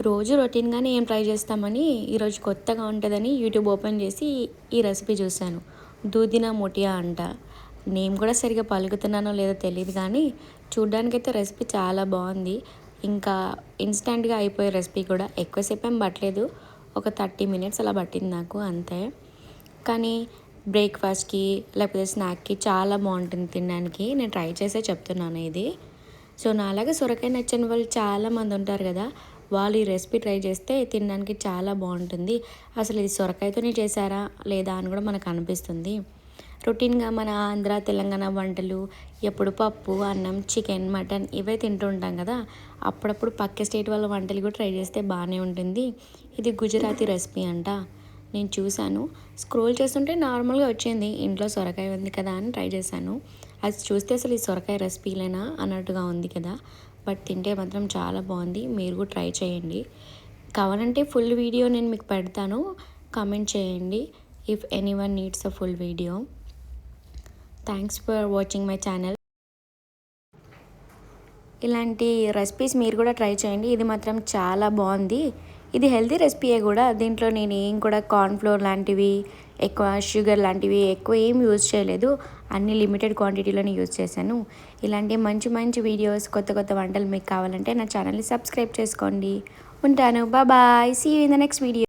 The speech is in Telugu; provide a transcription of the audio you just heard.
రోజు రొటీన్గానే ఏం ట్రై చేస్తామని ఈరోజు కొత్తగా ఉంటుందని యూట్యూబ్ ఓపెన్ చేసి ఈ రెసిపీ చూశాను. దూదిన మొటియా అంట. నేమ్ కూడా సరిగ్గా పలుకుతున్నానో లేదో తెలియదు కానీ చూడ్డానికైతే రెసిపీ చాలా బాగుంది. ఇంకా ఇన్స్టెంట్గా అయిపోయే రెసిపీ కూడా. ఎక్కువసేపు ఏం పట్టలేదు, ఒక 30 మినిట్స్ అలా పట్టింది నాకు అంతే. కానీ బ్రేక్ఫాస్ట్కి లేకపోతే స్నాక్కి చాలా బాగుంటుంది తినడానికి. నేను ట్రై చేసే చెప్తున్నాను ఇది. సో నాలాగా సొరకాయ నచ్చని వాళ్ళు చాలామంది ఉంటారు కదా, వాళ్ళు ఈ రెసిపీ ట్రై చేస్తే తినడానికి చాలా బాగుంటుంది. అసలు ఇది సొరకాయతోనే చేశారా లేదా అని కూడా మనకు అనిపిస్తుంది. రొటీన్గా మన ఆంధ్ర తెలంగాణ వంటలు ఎప్పుడు పప్పు అన్నం చికెన్ మటన్ ఇవే తింటూ ఉంటాం కదా, అప్పుడప్పుడు పక్క స్టేట్ వాళ్ళ వంటలు కూడా ట్రై చేస్తే బాగానే ఉంటుంది. ఇది గుజరాతీ రెసిపీ అంట. నేను చూశాను, స్క్రోల్ చేస్తుంటే నార్మల్గా వచ్చింది, ఇంట్లో సొరకాయ ఉంది కదా అని ట్రై చేశాను. అది చూస్తే అసలు ఈ సొరకాయ రెసిపీలేనా అన్నట్టుగా ఉంది కదా, బట్ తింటే మాత్రం చాలా బాగుంది. మీరు కూడా ట్రై చేయండి. కావాలంటే ఫుల్ వీడియో నేను మీకు పెడతాను, కామెంట్ చేయండి if anyone needs a full video. Thanks for watching my channel. ఇలాంటి రెసిపీస్ మీరు కూడా ట్రై చేయండి. ఇది మాత్రం చాలా బాగుంది. ఇది హెల్తీ రెసిపీయే కూడా. దీంట్లో నేను ఏం కూడా కార్న్ఫ్లోర్ లాంటివి ఎక్కువ షుగర్ లాంటివి ఎక్కువ ఏం యూజ్ చేయలేదు. అన్ని లిమిటెడ్ క్వాంటిటీలోనే యూజ్ చేశాను. ఇలాంటి మంచి మంచి వీడియోస్ కొత్త కొత్త వంటలు మీకు కావాలంటే నా ఛానల్ని సబ్స్క్రైబ్ చేసుకోండి. ఉంటాను. Bye. See you in the next video.